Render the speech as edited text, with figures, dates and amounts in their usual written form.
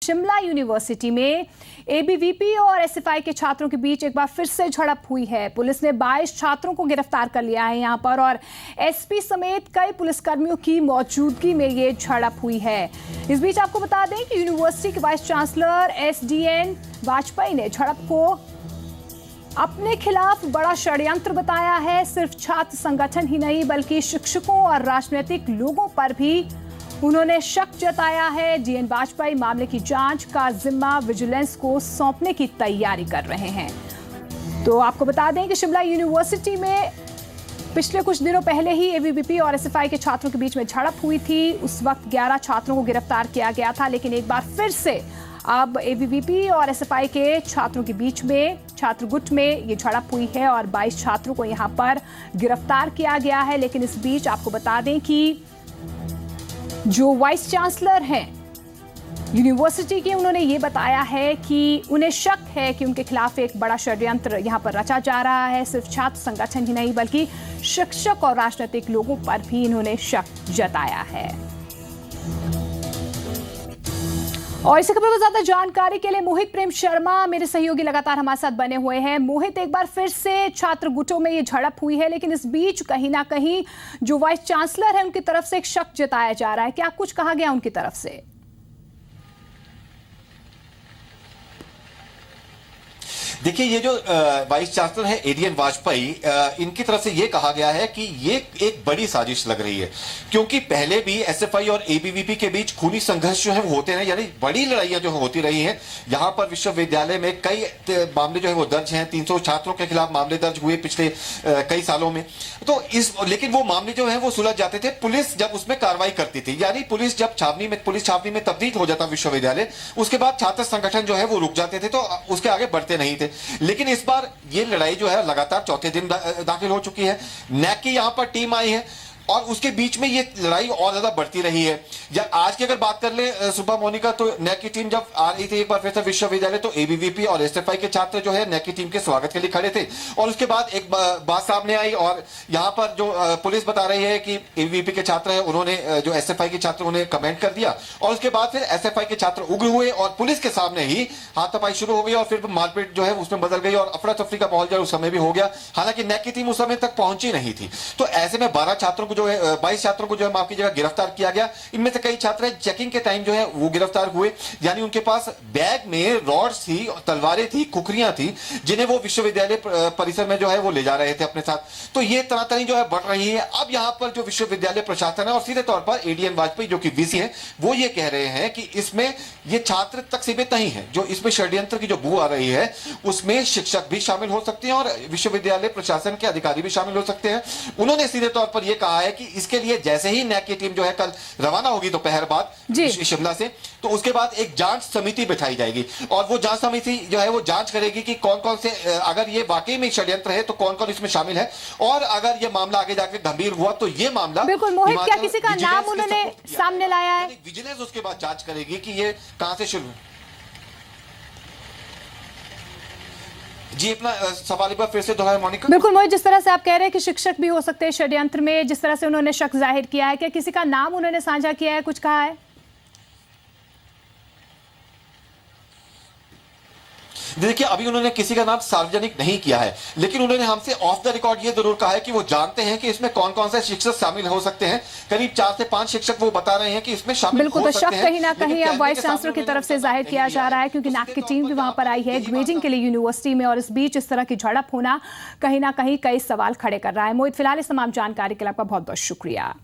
Shimla university में ABVP और SFI के छात्रों के बीच एक बार फिर से झड़प हुई है। पुलिस ने 22 छात्रों को गिरफ्तार कर लिया है यहां पर, और एसपी समेत कई पुलिसकर्मियों की मौजूदगी में ये झड़प हुई है। इस बीच आपको बता दें कि यूनिवर्सिटी के वाइस चांसलर एसडीएन वाजपेयी ने झड़प को अपने खिलाफ बड़ा षड्यंत्र बताया है। सिर्फ छात्र संगठन ही नहीं बल्कि शिक्षकों और राजनीतिक लोगों पर भी उन्होंने शक जताया है। डीएन वाजपेयी मामले की जांच का जिम्मा विजिलेंस को सौंपने की तैयारी कर रहे हैं। तो आपको बता दें कि शिमला यूनिवर्सिटी में पिछले कुछ दिनों पहले ही एबीवीपी और एसएफआई के छात्रों के बीच में झड़प हुई थी। उस वक्त 11 छात्रों को गिरफ्तार किया गया था, लेकिन एक बार फिर से अब एबीवीपी और एसएफआई के छात्रों के बीच में छात्र गुट में ये झड़प हुई है और 22 छात्रों को यहां पर गिरफ्तार किया गया है। लेकिन इस बीच आपको बता दें कि जो वाइस चांसलर हैं यूनिवर्सिटी के, उन्होंने ये बताया है कि उन्हें शक है कि उनके खिलाफ एक बड़ा षड्यंत्र यहां पर रचा जा रहा है। सिर्फ छात्र संगठन ही नहीं बल्कि शिक्षक और राजनीतिक लोगों पर भी इन्होंने शक जताया है। और इसी खबर पर ज्यादा जानकारी के लिए मोहित प्रेम शर्मा मेरे सहयोगी लगातार हमारे साथ बने हुए हैं। मोहित, एक बार फिर से छात्र गुटों में ये झड़प हुई है, लेकिन इस बीच कहीं ना कहीं जो वाइस चांसलर है उनकी तरफ से एक शक जताया जा रहा है। क्या कुछ कहा गया उनकी तरफ से? देखिए, ये जो वाइस चांसलर है एडीएन वाजपेयी, इनकी तरफ से ये कहा गया है कि ये एक बड़ी साजिश लग रही है, क्योंकि पहले भी एसएफआई और एबीवीपी के बीच खूनी संघर्ष जो है वो होते हैं, यानी बड़ी लड़ाइयां जो होती रही हैं। यहां पर विश्वविद्यालय में कई मामले जो है वो दर्ज हैं। 300 छात्रों के खिलाफ मामले दर्ज हुए पिछले कई सालों में। तो लेकिन वो मामले जो है वो सुलझ जाते थे, पुलिस जब उसमें कार्रवाई करती थी। यानी पुलिस जब पुलिस छावनी में तब्दील हो जाता विश्वविद्यालय, उसके बाद छात्र संगठन जो है वो रुक जाते थे, तो उसके आगे बढ़ते नहीं थे। लेकिन इस बार ये लड़ाई जो है लगातार चौथे दिन दाखिल हो चुकी है। नैक की यहां पर टीम आई है और उसके बीच में ये लड़ाई और ज्यादा बढ़ती रही है। या आज की अगर बात कर ले सुबह मोनिका, तो नैक की टीम जब आ रही थी एक बार फिर से विश्वविद्यालय, तो एबीवीपी और एसएफआई के छात्र जो है नैक की टीम के स्वागत के लिए खड़े थे। और उसके बाद एक बात सामने आई, और यहाँ पर जो पुलिस बता रही है कि एबीवीपी के छात्र है, उन्होंने जो एसएफआई के छात्र उन्हें कमेंट कर दिया, और उसके बाद फिर एसएफआई के छात्र उग्र हुए और पुलिस के सामने ही हाथापाई शुरू हो गई, और फिर मारपीट जो है उसमें बदल गई और अफरा तफरी का माहौल जो उस समय भी हो गया। हालांकि नैक की टीम उस समय तक पहुंची नहीं थी। तो ऐसे में 12 छात्रों को जो है 22 छात्रों को जो है माफ कीजिएगा गिरफ्तार किया गया। इनमें से कई छात्र चेकिंग के टाइम जो है वो गिरफ्तार हुए, यानी उनके पास बैग में रॉड्स थी, तलवारें थी, खुखरियां थी, जिन्हें वो विश्वविद्यालय परिसर में जो है वो ले जा रहे थे अपने साथ। तो ये तनातनी जो है बढ़ रही है। अब यहां पर जो विश्वविद्यालय प्रशासन है और सीधे तौर पर एडीएन वाजपेयी जो कि वीसी है, वो ये कह रहे हैं कि इसमें ये छात्र तक सीमित नहीं है। जो इसमें षड्यंत्र की जो बू आ रही है उसमें शिक्षक भी शामिल हो सकते हैं और विश्वविद्यालय प्रशासन के अधिकारी भी शामिल हो सकते हैं। उन्होंने सीधे तौर पर यह कहा है कि इसके लिए जैसे ही नैक की टीम जो है कल रवाना होगी दोपहर बाद शिमला से, तो उसके बाद एक जांच समिति बिठाई जाएगी, और वो जांच समिति जो है वो जांच करेगी कि कौन कौन से, अगर ये वाकई में षड्यंत्र है तो कौन कौन इसमें शामिल है, और अगर ये मामला आगे जाकर गंभीर हुआ तो ये मामला बिल्कुल। मोहित, क्या किसी का नाम उन्होंने सामने लाया है? विजिलेंस उसके बाद जांच करेगी कि ये कहां से शुरू। जी, अपना सवाल एक बार फिर से दोहराएं मोनिका। बिल्कुल मोहित, जिस तरह से आप कह रहे हैं कि शिक्षक भी हो सकते हैं षड्यंत्र में, जिस तरह से उन्होंने शक जाहिर किया है, क्या किसी का नाम उन्होंने साझा किया है, कुछ कहा है? देखिए, अभी उन्होंने किसी का नाम सार्वजनिक नहीं किया है, लेकिन उन्होंने हमसे ऑफ द रिकॉर्ड ये जरूर कहा है कि वो जानते हैं कि इसमें कौन कौन से शिक्षक शामिल हो सकते हैं। करीब 4 से 5 शिक्षक वो बता रहे हैं कि इसमें शामिल बिल्कुल। हो तो सकते हैं। शक कहीं ना कहीं अब वाइस चांसलर की तरफ से जाहिर किया जा रहा है, क्योंकि नैक की टीम भी वहां पर आई है ग्रेडिंग के लिए यूनिवर्सिटी में, और इस बीच इस तरह की झड़प होना कहीं ना कहीं कई सवाल खड़े कर रहा है। मोहित, फिलहाल इस तमाम जानकारी के लिए आपका बहुत बहुत शुक्रिया।